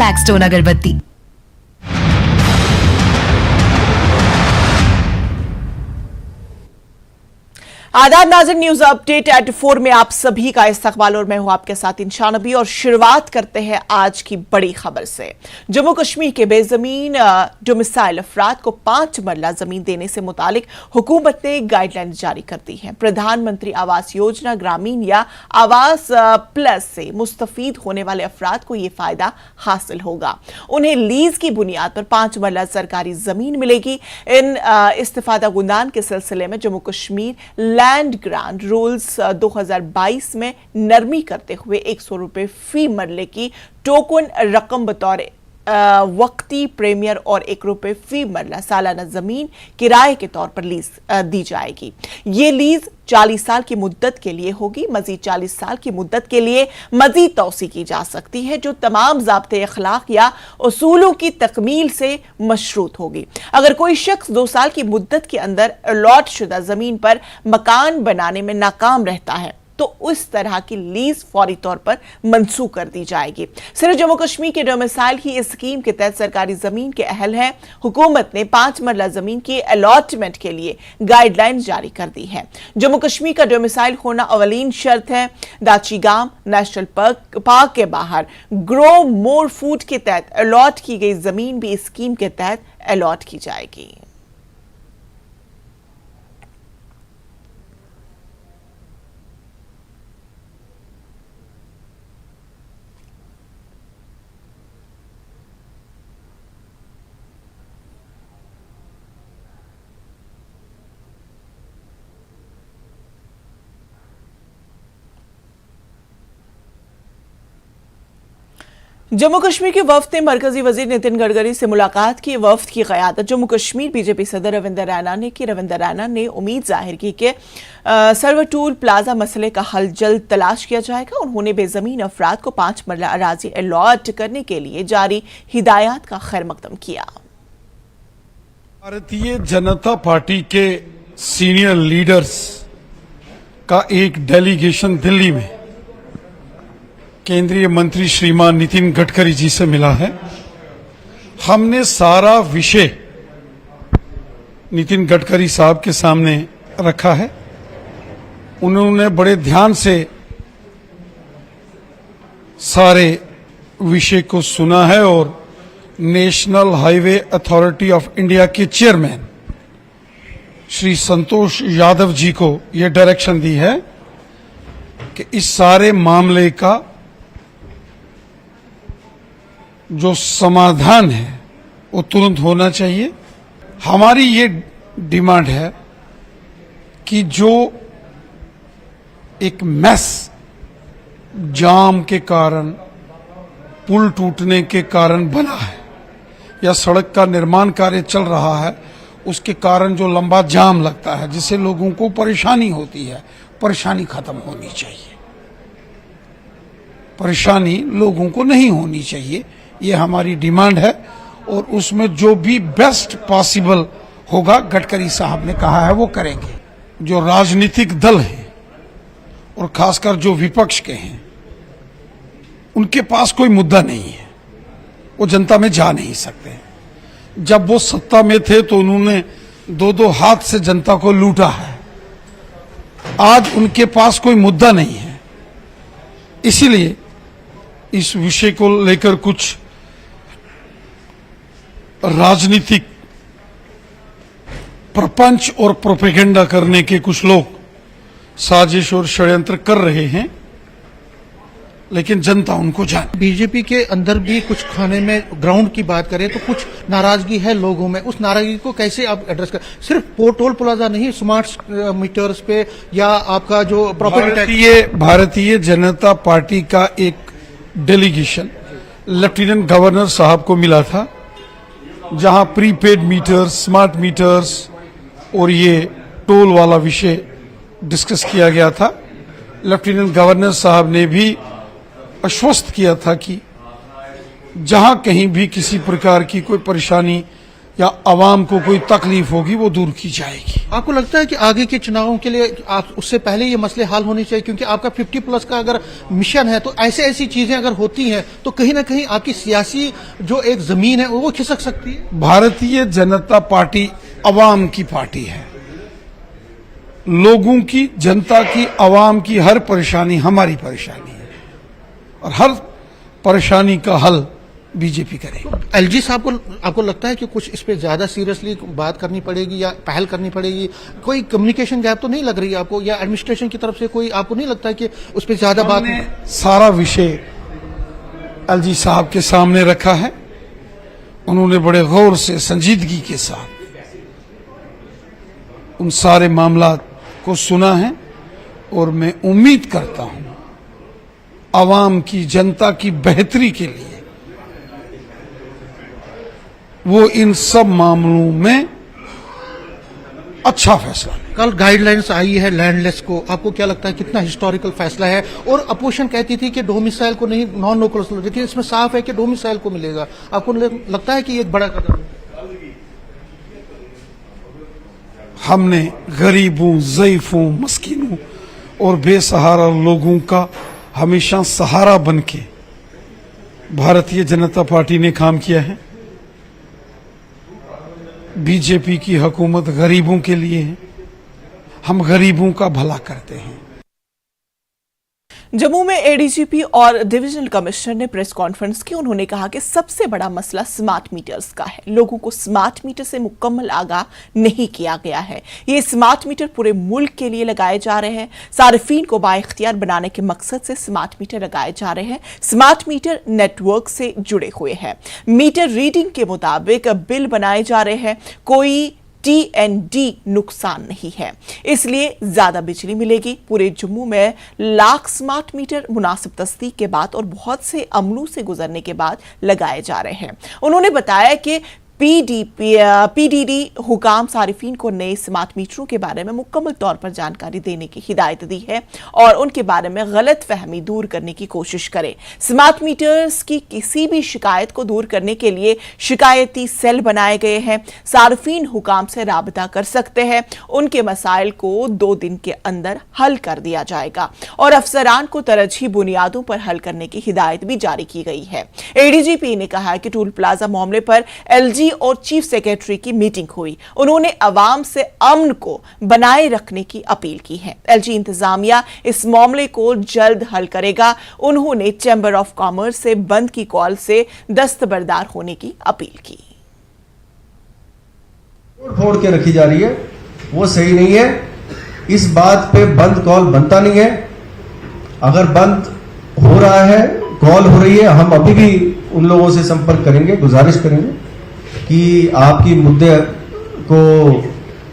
Blackstone अगरबत्ती। आदाब नाज़रीन, न्यूज अपडेट एट 4 में आप सभी का इस्तकबाल और मैं हूं आपके साथ इंशा नबी। और शुरुआत करते हैं आज की बड़ी खबर से। जम्मू कश्मीर के बेजमीन डोमिसाइल अफराद को 5 मरला जमीन देने से मुतालिक हुकूमत ने गाइडलाइन जारी कर दी है। प्रधानमंत्री आवास योजना ग्रामीण या आवास प्लस से मुस्तफीद होने वाले अफराद को यह फायदा हासिल होगा। उन्हें लीज की बुनियाद पर 5 मरला सरकारी जमीन मिलेगी। इन इस्तिफादा गुंदान के सिलसिले में Jammu Kashmir land grant rules 2022 में नरमी करते हुए 100 रुपए फी मरले की टोकन रकम बतौर वक्ती प्रीमियर और 1 रुपए फी मरला सालाना जमीन किराए के तौर पर लीज दी जाएगी। ये लीज 40 साल की मुद्दत के लिए होगी। मजीद 40 साल की मुद्दत के लिए मजीद तौसी की जा सकती है, जो तमाम ज़ाब्ते अखलाक या उसूलों की तकमील से मशरूत होगी। अगर कोई शख्स 2 साल की मुद्दत के अंदर अलॉट शुदा जमीन पर मकान बनाने में नाकाम रहता है तो उस तरह की लीज फौरी तौर पर मंसूख कर दी जाएगी। सिर्फ जम्मू कश्मीर के डोमिसाइल ही इस स्कीम के तहत सरकारी जमीन के अहल है। हुकूमत ने 5 मरला जमीन की अलॉटमेंट के लिए गाइडलाइन जारी कर दी है। जम्मू कश्मीर का डोमिसाइल होना अवलीन शर्त है। दाचीगाम नेशनल पार्क के बाहर ग्रो मोर फूड के तहत अलॉट की गई जमीन भी इस स्कीम के तहत अलॉट की जाएगी। जम्मू कश्मीर के वफ्द ने मरकजी वजीर नितिन गडकरी से मुलाकात की। वफ्द की क़यादत जम्मू कश्मीर बीजेपी सदर रविंदर रैना ने की। रविंदर रैना ने उम्मीद जाहिर की कि सर्वटूल प्लाजा मसले का हल जल्द तलाश किया जाएगा। उन्होंने बेजमीन अफराद को 5 मरला अराजी अलॉट करने के लिए जारी हिदायत का खैर मकदम किया। भारतीय जनता पार्टी के सीनियर लीडर्स का एक डेलीगेशन दिल्ली में केंद्रीय मंत्री श्रीमान नितिन गडकरी जी से मिला है। हमने सारा विषय नितिन गडकरी साहब के सामने रखा है। उन्होंने बड़े ध्यान से सारे विषय को सुना है और national highway authority of India के चेयरमैन श्री संतोष यादव जी को यह डायरेक्शन दी है कि इस सारे मामले का जो समाधान है वो तुरंत होना चाहिए। हमारी ये डिमांड है कि जो एक मैस जाम के कारण, पुल टूटने के कारण बना है या सड़क का निर्माण कार्य चल रहा है, उसके कारण जो लंबा जाम लगता है जिससे लोगों को परेशानी होती है, परेशानी खत्म होनी चाहिए। परेशानी लोगों को नहीं होनी चाहिए, ये हमारी डिमांड है। और उसमें जो भी बेस्ट पॉसिबल होगा गडकरी साहब ने कहा है वो करेंगे। जो राजनीतिक दल हैं और खासकर जो विपक्ष के हैं उनके पास कोई मुद्दा नहीं है, वो जनता में जा नहीं सकते। जब वो सत्ता में थे तो उन्होंने 2-2 हाथ से जनता को लूटा है। आज उनके पास कोई मुद्दा नहीं है, इसीलिए इस विषय को लेकर कुछ राजनीतिक प्रपंच और प्रोपेगेंडा करने के कुछ लोग साजिश और षड्यंत्र कर रहे हैं, लेकिन जनता उनको जाने। बीजेपी के अंदर भी कुछ खाने में ग्राउंड की बात करें तो कुछ नाराजगी है लोगों में। उस नाराजगी को कैसे आप एड्रेस कर, सिर्फ टोल प्लाजा नहीं, स्मार्ट मीटर्स पे या आपका जो प्रॉपर्टी। भारतीय जनता पार्टी का एक डेलीगेशन लेफ्टिनेंट गवर्नर साहब को मिला था, जहां प्रीपेड मीटर्स, स्मार्ट मीटर्स और ये टोल वाला विषय डिस्कस किया गया था। लेफ्टिनेंट गवर्नर साहब ने भी आश्वस्त किया था कि जहां कहीं भी किसी प्रकार की कोई परेशानी या आवाम को कोई तकलीफ होगी वो दूर की जाएगी। आपको लगता है कि आगे के चुनावों के लिए आप उससे पहले ये मसले हल होने चाहिए, क्योंकि आपका 50+ का अगर मिशन है तो ऐसी चीजें अगर होती हैं तो कहीं ना कहीं आपकी सियासी जो एक जमीन है वो खिसक सकती है। भारतीय जनता पार्टी अवाम की पार्टी है। लोगों की, जनता की, अवाम की हर परेशानी हमारी परेशानी है और हर परेशानी का हल बीजेपी करेगी। एलजी साहब को आपको लगता है कि कुछ इस पे ज्यादा सीरियसली बात करनी पड़ेगी या पहल करनी पड़ेगी? कोई कम्युनिकेशन गैप तो नहीं लग रही है आपको, या एडमिनिस्ट्रेशन की तरफ से कोई आपको नहीं लगता है कि उस पे ज्यादा बात? सारा विषय एलजी साहब के सामने रखा है। उन्होंने बड़े गौर से, संजीदगी के साथ उन सारे मामला को सुना है और मैं उम्मीद करता हूं आवाम की, जनता की बेहतरी के लिए वो इन सब मामलों में अच्छा फैसला ले। कल गाइडलाइंस आई है लैंडलेस को, आपको क्या लगता है कितना हिस्टोरिकल फैसला है? और अपोजिशन कहती थी कि डोमिसाइल को नहीं, नॉन लोकल, लेकिन इसमें साफ है कि डोमिसाइल को मिलेगा। आपको लगता है कि ये एक बड़ा कदम है? हमने गरीबों, ज़ईफों, मस्कीनों और बेसहारा लोगों का हमेशा सहारा बनके भारतीय जनता पार्टी ने काम किया है। बीजेपी की हुकूमत गरीबों के लिए है। हम गरीबों का भला करते हैं। जम्मू में एडीजीपी और डिविजनल कमिश्नर ने प्रेस कॉन्फ्रेंस की। उन्होंने कहा कि सबसे बड़ा मसला स्मार्ट मीटर्स का है। लोगों को स्मार्ट मीटर से मुकम्मल आगाह नहीं किया गया है। ये स्मार्ट मीटर पूरे मुल्क के लिए लगाए जा रहे हैं। सार्फिन को बाइख्तियार बनाने के मकसद से स्मार्ट मीटर लगाए जा रहे हैं। स्मार्ट मीटर नेटवर्क से जुड़े हुए हैं। मीटर रीडिंग के मुताबिक बिल बनाए जा रहे हैं। कोई TND नुकसान नहीं है, इसलिए ज्यादा बिजली मिलेगी। पूरे जम्मू में लाख स्मार्ट मीटर मुनासिब तस्दीक के बाद और बहुत से अमलों से गुजरने के बाद लगाए जा रहे हैं। उन्होंने बताया कि PDD हुकाम सारिफीन को नए स्मार्ट मीटरों के बारे में मुकम्मल तौर पर जानकारी देने की हिदायत दी है और उनके बारे में गलत फहमी दूर करने की कोशिश करें। स्मार्ट मीटर्स की किसी भी शिकायत को दूर करने के लिए शिकायती सेल बनाए गए हैं। सारिफीन हुकाम से राबता कर सकते हैं। उनके मसाइल को 2 दिन के अंदर हल कर दिया जाएगा और अफसरान को तरजीही बुनियादों पर हल करने की हिदायत भी जारी की गई है। ADGP ने कहा कि टोल प्लाजा मामले पर LG और चीफ सेक्रेटरी की मीटिंग हुई। उन्होंने अवाम से अमन को बनाए रखने की अपील की है। LG इंतजामिया इस मामले को जल्द हल करेगा। उन्होंने चैम्बर ऑफ कॉमर्स से बंद की कॉल से दस्तबरदार होने की अपील की। फोड़ के रखी जा रही है, वो सही नहीं है। इस बात पे बंद कॉल बनता नहीं है। अगर बंद हो रहा है, कॉल हो रही है, हम अभी भी उन लोगों से संपर्क करेंगे, गुजारिश करेंगे कि आपकी मुद्दे को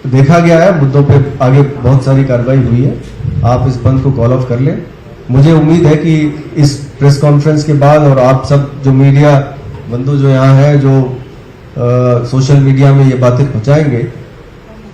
देखा गया है, मुद्दों पे आगे बहुत सारी कार्रवाई हुई है, आप इस बंद को कॉल ऑफ कर लें। मुझे उम्मीद है कि इस प्रेस कॉन्फ्रेंस के बाद और आप सब जो मीडिया बंधु जो यहाँ है, जो सोशल मीडिया में ये बातें पहुंचाएंगे,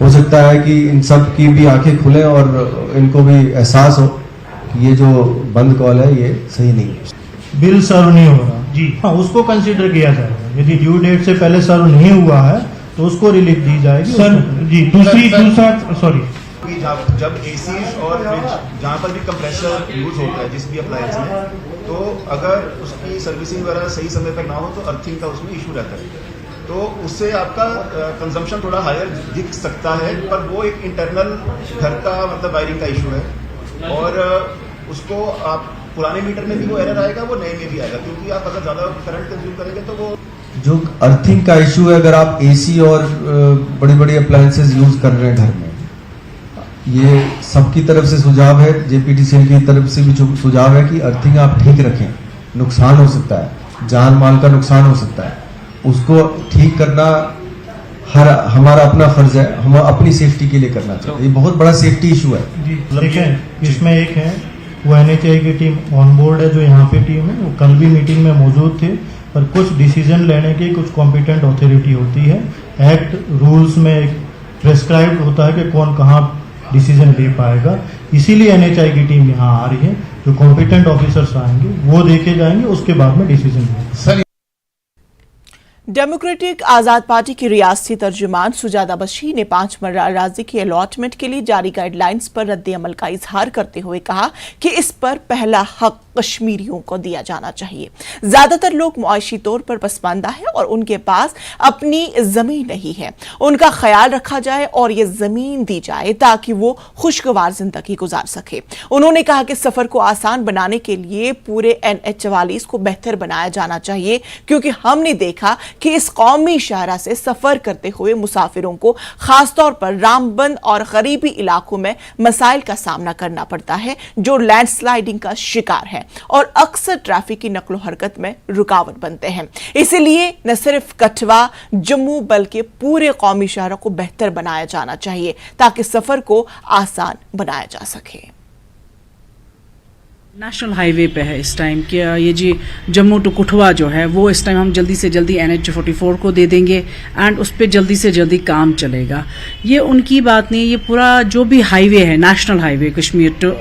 हो सकता है कि इन सब की भी आंखें खुलें और इनको भी एहसास हो कि ये जो बंद कॉल है ये सही नहीं है। बिल सर्व नहीं हो रहा जी, हाँ, उसको कंसीडर किया जाएगा। यदि ड्यू डेट से पहले सर्व नहीं हुआ है तो उसको रिलीफ दी जाएगी सर जी। दूसरा सॉरी, जब एसी और फ्रिज जहाँ पर भी कंप्रेसर यूज होता है जिस भी अप्लायंस में, तो अगर उसकी सर्विसिंग वगैरह सही समय पर ना हो तो अर्थिंग का उसमें इशू रहता है। तो उससे आपका कंजम्पशन थोड़ा हायर दिख सकता है, पर वो एक इंटरनल घर का मतलब वायरिंग का इशू है और उसको आप पुराने मीटर में भी वो एरर आएगा, वो नए में भी आएगा, क्योंकि आप अगर ज्यादा करंट कंज्यूम करेंगे तो वो जो अर्थिंग का इशू है, अगर आप एसी और बड़ी बड़ी अप्लायंसेस यूज कर रहे हैं घर में, ये सबकी तरफ से सुझाव है, JPTCL की तरफ से भी सुझाव है कि अर्थिंग आप ठीक रखें। नुकसान हो सकता है, जान माल का नुकसान हो सकता है, उसको ठीक करना हमारा अपना फर्ज है, हम अपनी सेफ्टी के लिए करना चाहिए। ये बहुत बड़ा सेफ्टी इशू है जी। देखें, इसमें एक है वो NHAI की टीम ऑन बोर्ड है, जो यहाँ पे टीम है, वो कल भी मीटिंग में मौजूद थे। पर कुछ डिसीजन लेने की कुछ कॉम्पिटेंट अथॉरिटी होती है। एक्ट रूल्स में प्रेस्क्राइब्ड होता है कि कौन कहाँ डिसीजन ले पाएगा, इसीलिए NHAI की टीम यहाँ आ रही है। जो कॉम्पिटेंट ऑफिसर्स आएंगे वो देखे जाएंगे, उसके बाद में डिसीजन लेंगे। डेमोक्रेटिक आजाद पार्टी की रियासती तर्जुमान सुजाता बशीर ने 5 मर्रा अराजी की अलॉटमेंट के लिए जारी गाइडलाइंस पर रद्द-ए-अमल का इजहार करते हुए कहा कि इस पर पहला हक कश्मीरियों को दिया जाना चाहिए। ज्यादातर लोग मुआशी तौर पर पसमानदा है और उनके पास अपनी जमीन नहीं है। उनका ख्याल रखा जाए और ये जमीन दी जाए ताकि वो खुशगवार जिंदगी गुजार सके। उन्होंने कहा कि सफर को आसान बनाने के लिए पूरे NH-44 को बेहतर बनाया जाना चाहिए, क्योंकि हमने देखा कि इस कौमी शाहरा से सफर करते हुए मुसाफिरों को खासतौर पर रामबंद और गरीबी इलाकों में मसाइल का सामना करना पड़ता है, जो लैंडस्लाइडिंग का शिकार है और अक्सर ट्रैफिक की नकलो हरकत में रुकावट बनते हैं। इसलिए न सिर्फ कठवा जम्मू बल्कि पूरे कौमी शहरों को बेहतर बनाया जाना चाहिए ताकि सफर को आसान बनाया जा सके। नेशनल हाईवे पे है इस टाइम कि ये जी जम्मू टू कठुआ जो है वो इस टाइम हम जल्दी से जल्दी NH-44 को दे देंगे एंड उस पर जल्दी से जल्दी काम चलेगा। ये उनकी बात नहीं, ये पूरा जो भी हाईवे है national highway Kashmir to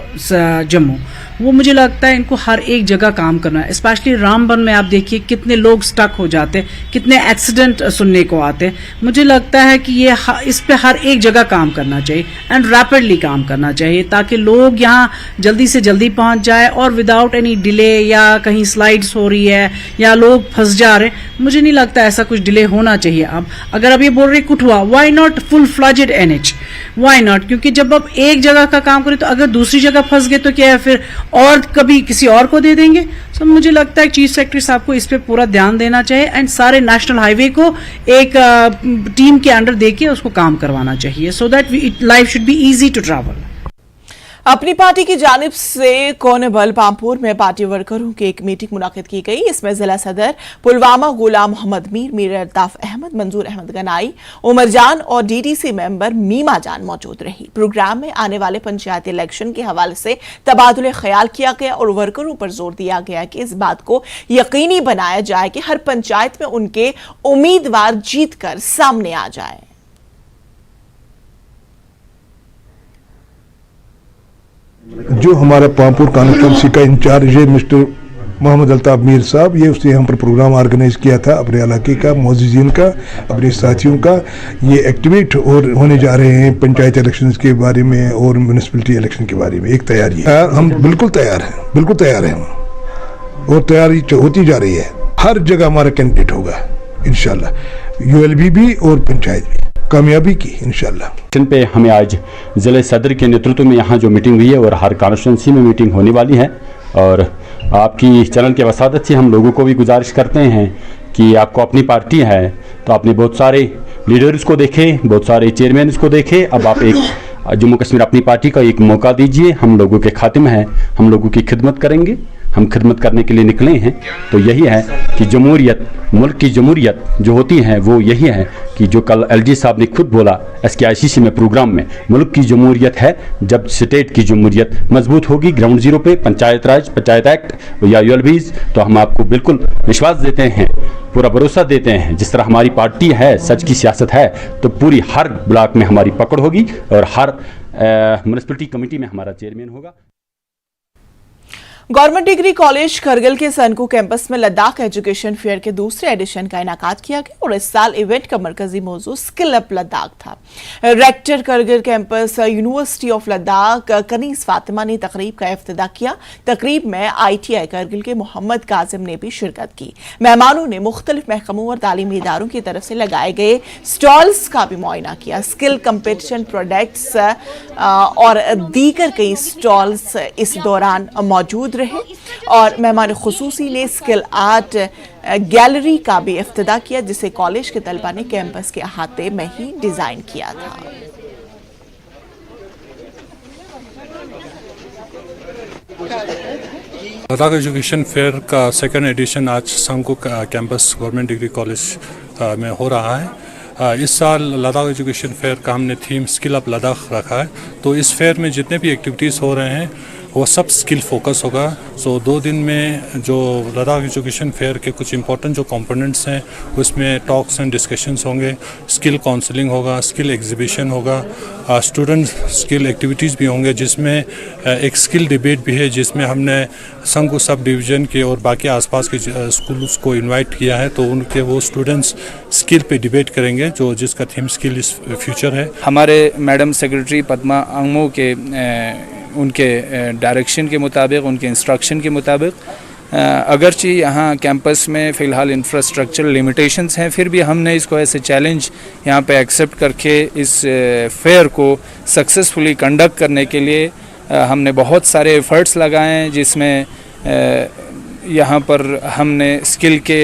Jammu, वो मुझे लगता है इनको हर एक जगह काम करना है। स्पेशली रामबन में आप देखिए कितने लोग स्टक हो जाते, कितने एक्सीडेंट सुनने को आते। मुझे लगता है कि ये इस पे हर एक जगह काम करना चाहिए एंड रैपिडली काम करना चाहिए ताकि लोग यहाँ जल्दी से जल्दी पहुँच जाए और विदाउट एनी डिले या कहीं स्लाइड्स हो रही है या लोग फंस जा रहे। मुझे नहीं लगता ऐसा कुछ डिले होना चाहिए। अब अगर अब ये बोल रहे Kathua, why not full fledged NH, why not? क्योंकि जब आप एक जगह का काम करें तो अगर दूसरी जगह फंस गए तो क्या है, फिर और कभी किसी और को दे देंगे। तो मुझे लगता है चीफ सेक्रेटरी साहब को इस पे पूरा ध्यान देना चाहिए एंड सारे नेशनल हाईवे को एक टीम के अंडर देके उसको काम करवाना चाहिए so that life should be easy to travel. अपनी पार्टी की जानिब से कोनेबल पामपुर में पार्टी वर्करों की एक मीटिंग मुनाकिद की गई। इसमें जिला सदर पुलवामा गुलाम मोहम्मद मीर अल्ताफ अहमद, मंजूर अहमद गनाई, उमर जान और DDC मेंबर मीमा जान मौजूद रही। प्रोग्राम में आने वाले पंचायत इलेक्शन के हवाले से तबादुले ख्याल किया गया और वर्करों पर जोर दिया गया कि इस बात को यकीनी बनाया जाए कि हर पंचायत में उनके उम्मीदवार जीतकर सामने आ जाए। जो हमारा पामपुर कॉन्स्टिट्यूंसी का इंचार्ज है मिस्टर मोहम्मद अल्ताफ मीर साहब, ये उसने यहाँ पर प्रोग्राम ऑर्गेनाइज किया था अपने इलाके का, मोअज़्ज़िज़ीन का, अपने साथियों का। ये एक्टिवेट और होने जा रहे हैं पंचायत इलेक्शंस के बारे में और म्यूनिसिपलिटी इलेक्शन के बारे में। एक तैयारी है, हम बिल्कुल तैयार हैं, बिल्कुल तैयार हैं और तैयारी होती जा रही है। हर जगह हमारा कैंडिडेट होगा इंशाल्लाह, ULB भी और पंचायत भी कामयाबी की इंशाल्लाह। पे हमें आज ज़िले सदर के नेतृत्व में यहाँ जो मीटिंग हुई है और हर कॉन्स्टिट्यूंसी में मीटिंग होने वाली है और आपकी चैनल के वसादत से हम लोगों को भी गुजारिश करते हैं कि आपको अपनी पार्टी है तो आपने बहुत सारे लीडर्स को देखे, बहुत सारे चेयरमैन को देखे, अब आप एक जम्मू कश्मीर अपनी पार्टी का एक मौका दीजिए। हम लोगों के खातिम हैं, हम लोगों की खिदमत करेंगे, हम खिदमत करने के लिए निकले हैं। तो यही है कि जमहूरियत, मुल्क की जमहूरियत जो होती है वो यही है कि जो कल LG साहब ने खुद बोला SKICC में प्रोग्राम में, मुल्क की जमहूरियत है जब स्टेट की जमहूरियत मजबूत होगी ग्राउंड जीरो पे, पंचायत राज, पंचायत एक्ट या ULBs। तो हम आपको बिल्कुल विश्वास देते हैं, पूरा भरोसा देते हैं, जिस तरह हमारी पार्टी है, सच की सियासत है, तो पूरी हर ब्लॉक में हमारी पकड़ होगी और हर म्यूनिसिपलिटी कमेटी में हमारा चेयरमैन होगा। गवर्नमेंट डिग्री कॉलेज करगिल के सनकू कैंपस में लद्दाख एजुकेशन फेयर के दूसरे एडिशन का इनाकाद किया गया और इस साल इवेंट का मरकजी मौजू स्किल अप लद्दाख था। Rector Kargil campus university of Ladakh Kanees Fatima ने तकरीब का इफ्तिताह किया। तकरीब में ITI करगिल के मोहम्मद काजिम ने भी शिरकत की। मेहमानों ने मुख्तलिफ महकमों और तालीमी इदारों की तरफ से लगाए गए स्टॉल्स का भी मुआयना किया। स्किल कंपटीशन प्रोडक्ट्स और दीगर कई स्टॉल्स इस दौरान मौजूद रहे और मेहमान खुसूसी ने स्किल आर्ट गैलरी का भी इफ्तिताह किया, जिसे कॉलेज के तलबा ने कैंपस के अहाते में ही डिजाइन किया था। लद्दाख एजुकेशन फेयर का सेकेंड एडिशन आज Sanku campus government degree college में हो रहा है। इस साल लद्दाख एजुकेशन फेयर का हमने थीम स्किल अप लद्दाख रखा है। तो इस फेयर में जितने भी एक्टिविटीज़ हो रहे हैं वो सब स्किल फोकस होगा। सो 2 दिन में जो लद्दाख एजुकेशन फेयर के कुछ इंपॉर्टेंट जो कंपोनेंट्स हैं उसमें टॉक्स एंड डिस्कशंस होंगे, स्किल काउंसलिंग होगा, स्किल एग्जीबिशन होगा, स्टूडेंट स्किल एक्टिविटीज़ भी होंगे, जिसमें एक स्किल डिबेट भी है जिसमें हमने संघ सब डिवीज़न के और बाकी आसपास के स्कूल्स को इनवाइट किया है। तो उनके वो स्टूडेंट्स स्किल पे डिबेट करेंगे जो जिसका थीम स्किल इस फ्यूचर है। हमारे मैडम सेक्रेटरी पद्मा अंगमो के उनके डायरेक्शन के मुताबिक, उनके इंस्ट्रक्शन के मुताबिक, अगरचे यहाँ कैंपस में फ़िलहाल इंफ्रास्ट्रक्चर लिमिटेशंस हैं, फिर भी हमने इसको ऐसे चैलेंज यहाँ पे एक्सेप्ट करके इस फेयर को सक्सेसफुली कंडक्ट करने के लिए हमने बहुत सारे एफ़र्ट्स लगाए हैं, जिसमें यहाँ पर हमने स्किल के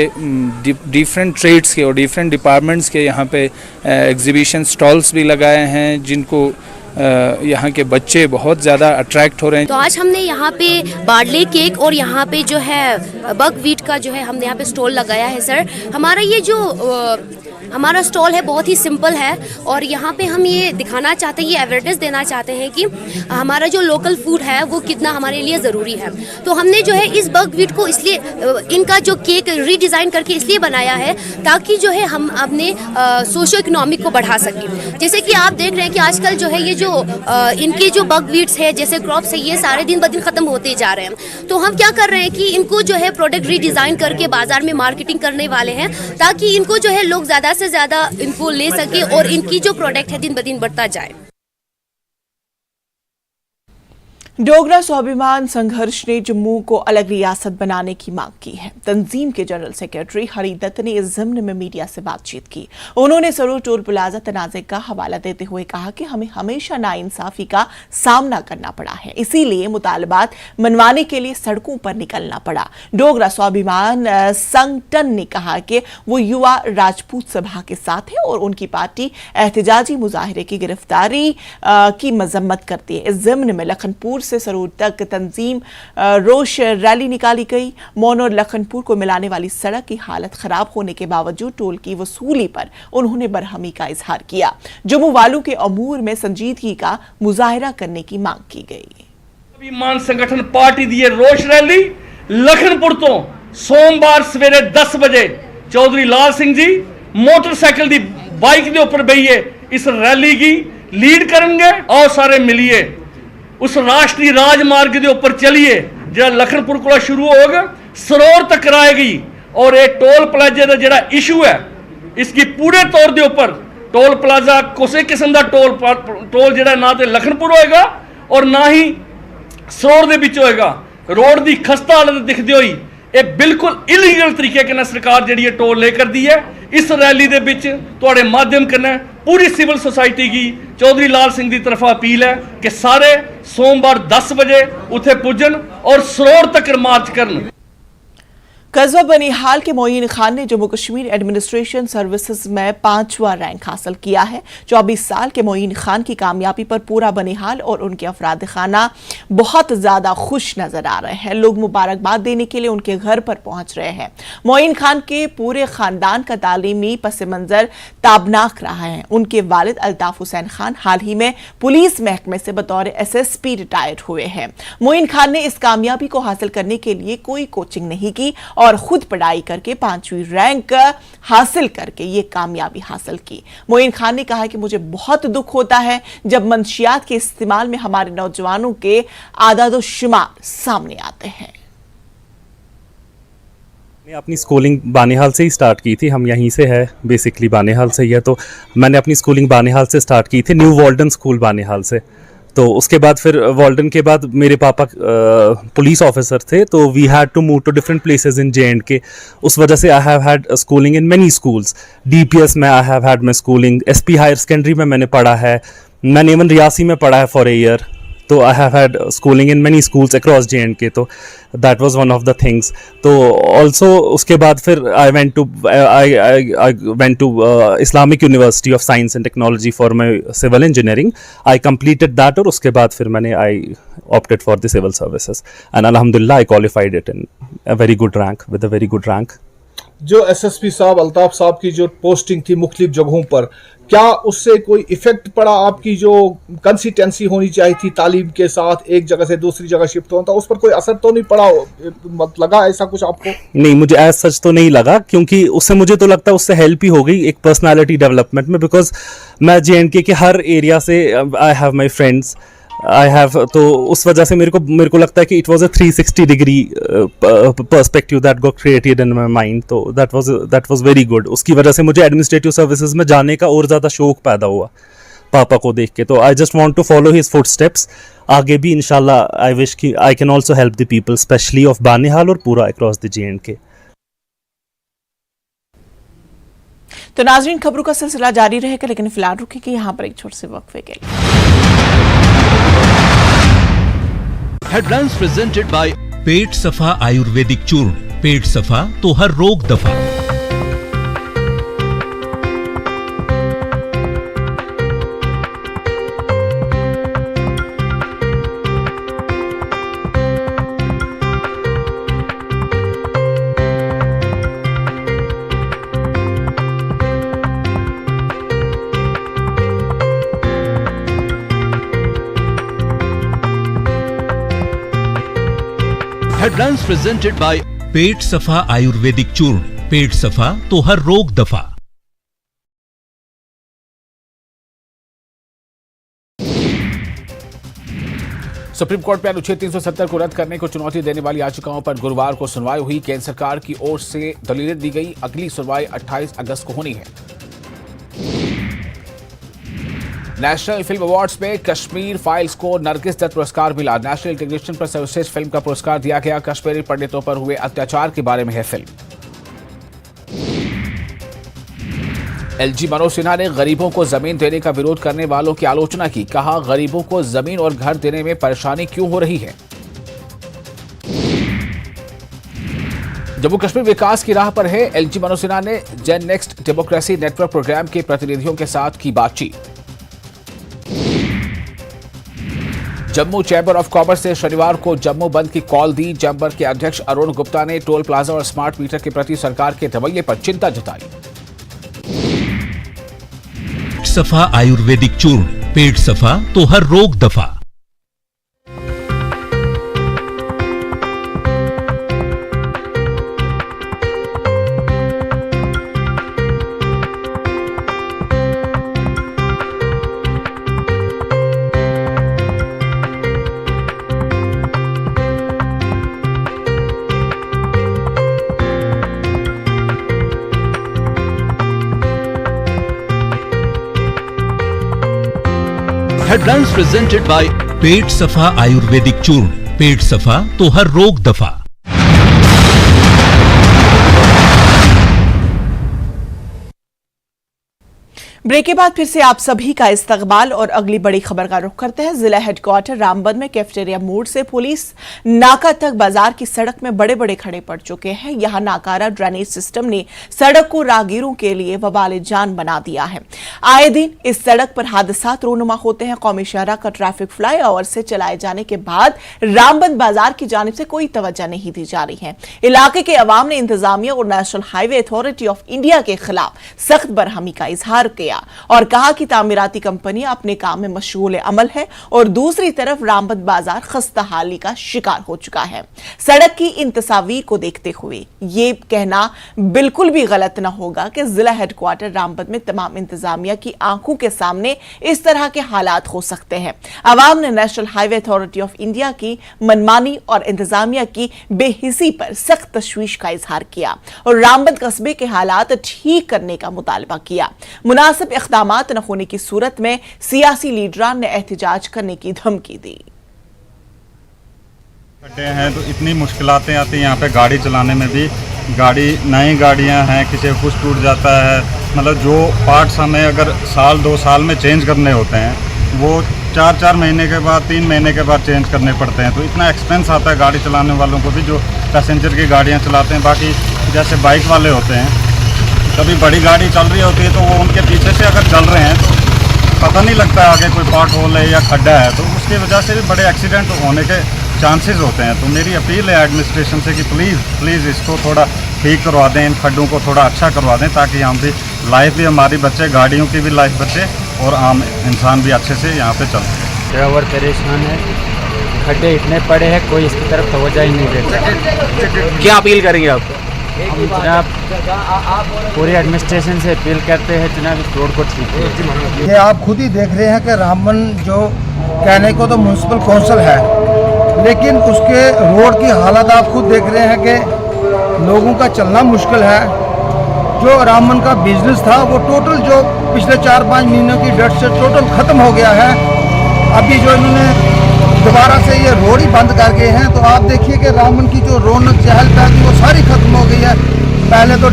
डिफरेंट ट्रेड्स के और डिफरेंट डिपार्टमेंट्स के यहाँ पे एग्जीबिशन स्टॉल्स भी लगाए हैं, जिनको यहाँ के बच्चे बहुत ज़्यादा अट्रैक्ट हो रहे हैं। तो आज हमने यहाँ पे बार्ले केक और यहाँ पे जो है बकव्हीट का जो है हमने यहाँ पे स्टॉल लगाया है सर। हमारा ये जो हमारा स्टॉल है बहुत ही सिंपल है और यहाँ पे हम ये दिखाना चाहते हैं, ये अवेयरनेस देना चाहते हैं कि हमारा जो लोकल फूड है वो कितना हमारे लिए ज़रूरी है। तो हमने जो है इस बकव्हीट को इसलिए इनका जो केक रीडिज़ाइन करके इसलिए बनाया है ताकि जो है हम अपने सोशो इकोनॉमिक को बढ़ा सकें। जैसे कि आप देख रहे हैं कि आजकल जो है ये जो इनके जो बकव्हीट्स है, जैसे क्रॉप्स है, ये सारे दिन ब दिन ख़त्म होते जा रहे हैं। तो हम क्या कर रहे हैं कि इनको जो है प्रोडक्ट रीडिज़ाइन करके बाज़ार में मार्केटिंग करने वाले हैं ताकि इनको जो है लोग ज़्यादा से ज़्यादा इनको ले सके और इनकी जो प्रोडक्ट है दिन ब दिन बढ़ता जाए। डोगरा स्वाभिमान संघर्ष ने जम्मू को अलग रियासत बनाने की मांग की है। तंजीम के जनरल सेक्रेटरी हरी दत्त ने इस ज़िम्न में मीडिया से बातचीत की। उन्होंने सरोर टोल प्लाजा तनाज़े का हवाला देते हुए कहा कि हमें हमेशा नाइंसाफी का सामना करना पड़ा है, इसीलिए मुतालबात मनवाने के लिए सड़कों पर निकलना पड़ा। डोगरा स्वाभिमान संगठन ने कहा कि वो युवा राजपूत सभा के साथ है और उनकी पार्टी एहतजाजी मुजाहिरे की गिरफ्तारी की मजम्मत करती है। इस ज़िम्न में लखनपुर से सरोर तक तंजीम रोष रैली निकाली गई। मौन और लखनपुर को मिलाने वाली सड़क की हालत खराब होने के बावजूद टोल की वसूली पर उन्होंने बरहमी का इजहार किया। जम्मू वालों के अमूर में संजीदगी का मुजाहिरा करने की मांग की गई। स्वाभिमान संगठन पार्टी दी रोष रैली लखनपुर तो सोमवार सवेरे 10 बजे चौधरी लाल सिंह जी मोटरसाइकिल दी बाइक के ऊपर बहिए इस रैली की लीड करेंगे और सारे मिलिए उस राष्ट्रीय राजमार्ग के ऊपर चलिए जो लखनपुर को शुरू होगा सरोर तक कराएगी। और ये टोल प्लाजे का जो इशू है इसकी पूरे तौर के ऊपर टोल प्लाजा किसी किस्म का टोल जो ना तो लखनपुर होएगा और ना ही सरोर के बिच होएगा। रोड की खस्ता हालत दिखती हुई ये बिल्कुल इलीगल तरीके के सरकार जी टोल लेकर दी है। इस रैली के बिच तुहाडे माध्यम कन्नै पूरी सिविल सोसाइटी की चौधरी लाल सिंह की तरफ अपील है कि सारे सोमवार 10 बजे उत्थे पुजन और सरोर तक मार्च करन। कस्बा बनिहाल के मोइन खान ने जम्मू कश्मीर एडमिनिस्ट्रेशन सर्विसेज में 5वां रैंक हासिल किया है। 24 साल के मोइन खान की कामयाबी पर पूरा बनिहाल और उनके अफराद खाना बहुत ज्यादा खुश नजर आ रहे हैं। लोग मुबारकबाद देने के लिए उनके घर पर पहुंच रहे हैं। मोइन खान के पूरे खानदान का तालीमी पस मंजर ताबनाक रहा है। उनके वालिद अल्ताफ हुसैन खान हाल ही में पुलिस महकमे से बतौर SSP रिटायर्ड हुए हैं। मोइन खान ने इस कामयाबी को हासिल करने के लिए कोई कोचिंग नहीं की और खुद पढ़ाई करके 5वीं रैंक हासिल करके ये कामयाबी हासिल की। मोइन खान ने कहा कि मुझे बहुत दुख होता है जब मंशियात के इस्तेमाल में हमारे नौजवानों के आदाद शुमार सामने आते हैं। मैंने अपनी स्कूलिंग बानिहाल से ही स्टार्ट की थी। हम यहीं से है, बेसिकली बानिहाल से ही है। तो मैंने अपनी स्कूलिंग बानिहाल से स्टार्ट की थी, न्यू वॉल्डन स्कूल बानिहाल से। तो उसके बाद फिर वॉल्डन के बाद मेरे पापा पुलिस ऑफिसर थे, तो we had to move to different places in J&K। उस वजह से I have had schooling in many schools. DPS में I have had my schooling, SP higher secondary में मैंने पढ़ा है, मैंने इवन रियासी में पढ़ा है फॉर ए ईयर। तो I have had schooling in many schools across J&K। तो that was one of the things. तो ऑल्सो उसके बाद फिर I went to Islamic University of Science and Technology for my civil engineering. I completed that और उसके बाद फिर मैंने I opted for the civil services and अल्हम्दुलिल्लाह I qualified it in a very good rank with a very good rank. जो SSP साहब अल्ताफ साहब की जो पोस्टिंग थी मुख्तलिफ जगहों पर, क्या उससे कोई इफेक्ट पड़ा? आपकी जो कंसिस्टेंसी होनी चाहिए थी तालीम के साथ, एक जगह से दूसरी जगह शिफ्ट होना था, उस पर कोई असर तो नहीं पड़ा? लगा ऐसा कुछ आपको? नहीं, मुझे एज सच तो नहीं लगा, क्योंकि उससे मुझे तो लगता है उससे हेल्प ही हो गई एक पर्सनालिटी डेवलपमेंट में, बिकॉज मैं JNK के हर एरिया से I have my friends, I have, तो उस वजह से मेरे को लगता है कि it was a 360 degree perspective that got created in my mind, तो दैट वाज वेरी गुड। उसकी वजह से मुझे एडमिनिस्ट्रेटिव सर्विसेज में जाने का और ज़्यादा शौक पैदा हुआ पापा को देख के। तो I just want to follow his footsteps. आगे भी इंशाल्लाह आई विश कि I can also help the people, specially of Banihal और पूरा अक्रॉस द JNK। तो नाज़रीन, खबरों का सिलसिला जारी रहेगा, लेकिन फिलहाल रुकेंगे यहाँ पर एक छोटे से वक्फे के लिए। हेडलाइंस प्रेजेंटेड बाय पेट सफा आयुर्वेदिक चूर्ण। पेट सफा तो हर रोग दफा। हेडलाइंस प्रेजेंटेड बाय पेट सफा आयुर्वेदिक चूर्ण। पेट सफा तो हर रोग दफा। सुप्रीम कोर्ट में अनुच्छेद 370 को रद्द करने को चुनौती देने वाली याचिकाओं पर गुरुवार को सुनवाई हुई। केंद्र सरकार की ओर से दलीलें दी गई। अगली सुनवाई 28 अगस्त को होनी है। नेशनल फिल्म अवार्ड्स में कश्मीर फाइल्स को नरगिस दत्त पुरस्कार मिला। नेशनल इंटीग्रेशन पर सर्वश्रेष्ठ फिल्म का पुरस्कार दिया गया। कश्मीरी पंडितों पर हुए अत्याचार के बारे में है फिल्म। LG मनोज सिन्हा ने गरीबों को जमीन देने का विरोध करने वालों की आलोचना की। कहा, गरीबों को जमीन और घर देने में परेशानी क्यों हो रही है। जम्मू कश्मीर विकास की राह पर है। LG मनोज सिन्हा ने gen next democracy network programme के प्रतिनिधियों के साथ की बातचीत। जम्मू चैंबर ऑफ कॉमर्स ने शनिवार को जम्मू बंद की कॉल दी। चैंबर के अध्यक्ष अरुण गुप्ता ने टोल प्लाजा और स्मार्ट मीटर के प्रति सरकार के रवैये पर चिंता जताई। सफा आयुर्वेदिक चूर्ण। पेट सफा तो हर रोग दफा। हेडलाइंस प्रेजेंटेड बाय पेट सफा आयुर्वेदिक चूर्ण। पेट सफा तो हर रोग दफा। ब्रेक के बाद फिर से आप सभी का इस्तकबाल और अगली बड़ी खबर का रुख करते हैं। जिला हेडक्वार्टर रामबन में कैफेटेरिया मोड़ से पुलिस नाका तक बाजार की सड़क में बड़े बड़े खड़े पड़ चुके हैं। यहां नाकारा ड्रेनेज सिस्टम ने सड़क को राहगीरों के लिए वबाले जान बना दिया है। आए दिन इस सड़क पर हादसात रोनुमा होते हैं। कौमी शहरा का ट्रैफिक फ्लाईओवर से चलाए जाने के बाद रामबन बाजार की जानिब से कोई तवज्जो नहीं दी जा रही है। इलाके के अवाम ने इंतजामिया और national highway authority of India के खिलाफ सख्त बरहमी का इजहार किया और कहा कि तामीराती कंपनी अपने काम में मशगूल अमल है और दूसरी तरफ रामबन बाजार खस्ता हाली का शिकार हो चुका है। सड़क की इन तस्वीर को देखते हुए ये कहना बिल्कुल भी गलत न होगा कि जिला हेडक्वार्टर रामबन में तमाम इंतजामिया की आंखों के सामने इस तरह के हालात हो सकते हैं। अवाम ने national highway authority of India की मनमानी और इंतजामिया की बेहिसी पर सख्त तशवीश का इजहार किया और रामबन कस्बे के हालात ठीक करने का मुतालबा किया। मुनासिब इक़दामात न होने की सूरत में सियासी लीडरान ने एहतजाज करने की धमकी दी। खड्डे हैं तो इतनी मुश्किलातें आती हैं यहाँ पे गाड़ी चलाने में भी। नई गाड़ियाँ हैं, किसी को कुछ टूट जाता है, मतलब जो पार्ट्स हमें अगर साल 2 साल में चेंज करने होते हैं वो 4-4 महीने के बाद 3 महीने के बाद चेंज करने पड़ते हैं। तो इतना एक्सपेंस आता है गाड़ी चलाने वालों को भी जो पैसेंजर की गाड़ियाँ चलाते हैं। बाकी जैसे बाइक वाले होते हैं, कभी बड़ी गाड़ी चल रही होती है तो वो उनके पीछे से अगर चल रहे हैं तो पता नहीं लगता है आगे कोई पार्ट होल है या खड्डा है, तो उसकी वजह से भी बड़े एक्सीडेंट होने के चांसेस होते हैं। तो मेरी अपील है एडमिनिस्ट्रेशन से कि प्लीज़ इसको थोड़ा ठीक करवा दें, इन खड्डों को थोड़ा अच्छा करवा दें, ताकि यहाँ पे लाइफ भी हमारी बचे, गाड़ियों की भी लाइफ बचे और आम इंसान भी अच्छे से यहाँ पे चल सके। ड्राइवर परेशान है, खड्डे इतने पड़े हैं, कोई इसकी तरफ तवज्जो ही नहीं देता। क्या अपील करेंगे आप? हम जनाब पूरी एडमिनिस्ट्रेशन से अपील करते हैं जनाब इस रोड को ठीक करें। ये आप खुद ही देख रहे हैं कि रामबन जो कहने को तो म्यूनसिपल कौंसिल है, लेकिन उसके रोड की हालत आप खुद देख रहे हैं कि लोगों का चलना मुश्किल है। जो रामबन का बिजनेस था वो टोटल जो पिछले 4-5 महीनों की डेट से टोटल ख़त्म हो गया है। अभी जो इन्होंने दोबारा से ये रोड ही बंद कर गए हैं, तो आप देखिए कि रामबन की जो रौनक चहल पहल थी वो सारी खत्म हो गई है। पहले तो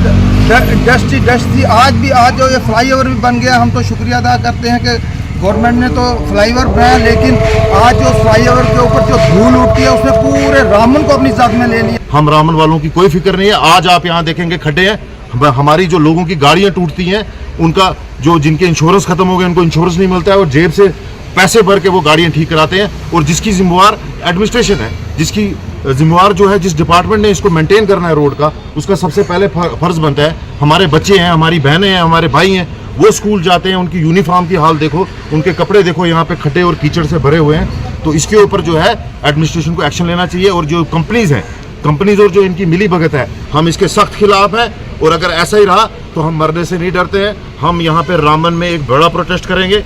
डस्ट थी, आज जो ये फ्लाईओवर भी बन गया, हम तो शुक्रिया अदा करते हैं कि गवर्नमेंट ने तो फ्लाईओवर बनाया, लेकिन आज जो फ्लाईओवर के ऊपर जो धूल उठती है उसने पूरे रामबन को अपनी साथ में ले लिया। हम रामबन वालों की कोई फिक्र नहीं है। आज आप यहाँ देखेंगे खड्डे हैं, हमारी जो लोगों की गाड़ियाँ टूटती हैं, उनका जो जिनके इंश्योरेंस खत्म हो गए उनको इंश्योरेंस नहीं मिलता है और जेब से पैसे भर के वो गाड़ियाँ ठीक कराते हैं। और जिसकी जिम्मेवार एडमिनिस्ट्रेशन है, जिसकी जिम्मेवार जो है, जिस डिपार्टमेंट ने इसको मेंटेन करना है रोड का, उसका सबसे पहले फर्ज बनता है। हमारे बच्चे हैं, हमारी बहनें हैं, हमारे भाई हैं, वो स्कूल जाते हैं, उनकी यूनिफॉर्म की हाल देखो, उनके कपड़े देखो, यहाँ पे खड्डे और कीचड़ से भरे हुए हैं। तो इसके ऊपर जो है एडमिनिस्ट्रेशन को एक्शन लेना चाहिए। और जो कंपनीज और जो इनकी मिली भगत है, हम इसके सख्त खिलाफ हैं। और अगर ऐसा ही रहा तो हम मरने से नहीं डरते हैं। हम यहाँ पे रामबन में एक बड़ा प्रोटेस्ट करेंगे।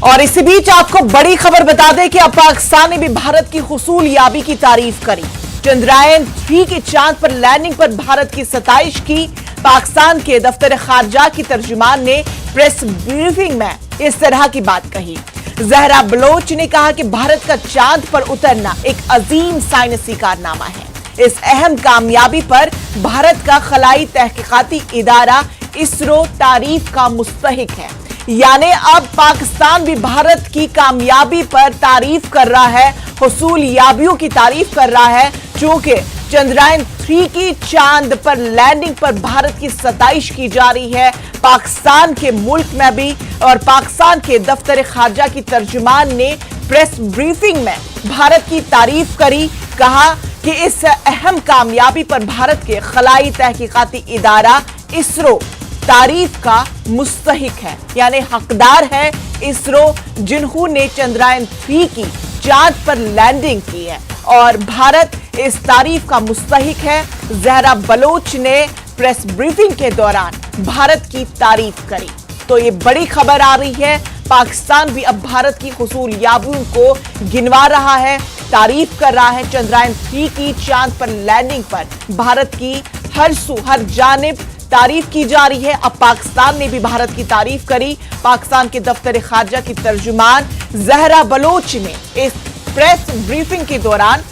और इसी बीच आपको बड़ी खबर बता दें कि अब पाकिस्तान ने भी भारत की हुसूलयाबी की तारीफ करी। चंद्रयान 3 के चांद पर लैंडिंग पर भारत की सताइश की। पाकिस्तान के दफ्तर खारजा की तर्जुमान ने प्रेस ब्रीफिंग में इस तरह की बात कही। जहरा बलोच ने कहा कि भारत का चांद पर उतरना एक अजीम साइंसी कारनामा है। इस अहम कामयाबी पर भारत का खलाई तहकीकाती इदारा इसरो तारीफ का मुस्तहिक है। यानी अब पाकिस्तान भी भारत की कामयाबी पर तारीफ कर रहा है, हुसूलयाबियों की तारीफ कर रहा है। चूंकि चंद्रयान 3 की चांद पर लैंडिंग पर भारत की सताइश की जा रही है, पाकिस्तान के मुल्क में भी। और पाकिस्तान के दफ्तर खारजा की तर्जुमान ने प्रेस ब्रीफिंग में भारत की तारीफ करी। कहा कि इस अहम कामयाबी पर भारत के खलाई तहकीकाती इदारा इसरो तारीफ का मुस्तहिक है, यानी हकदार है इसरो, जिन्होंने चंद्रयान 3 की चांद पर लैंडिंग की है और भारत इस तारीफ का मुस्तहिक है। जहरा बलोच ने प्रेस ब्रीफिंग के दौरान भारत की तारीफ करी। तो ये बड़ी खबर आ रही है, पाकिस्तान भी अब भारत की हुसूलयाबियों को गिनवा रहा है, तारीफ कर रहा है। चंद्रयान 3 की चांद पर लैंडिंग पर भारत की हर जानिब तारीफ की जा रही है। अब पाकिस्तान ने भी भारत की तारीफ करी। पाकिस्तान के दफ्तर खारजा की तर्जुमान जहरा बलोच ने इस प्रेस ब्रीफिंग के दौरान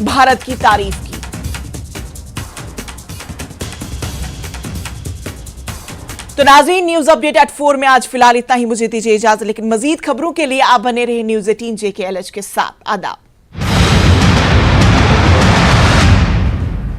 भारत की तारीफ की। तो नाज़रीन, न्यूज अपडेट एट 4 में आज फिलहाल इतना ही। मुझे दीजिए इजाजत, लेकिन मजीद खबरों के लिए आप बने रहे न्यूज 18 JKLH के साथ। आदाब।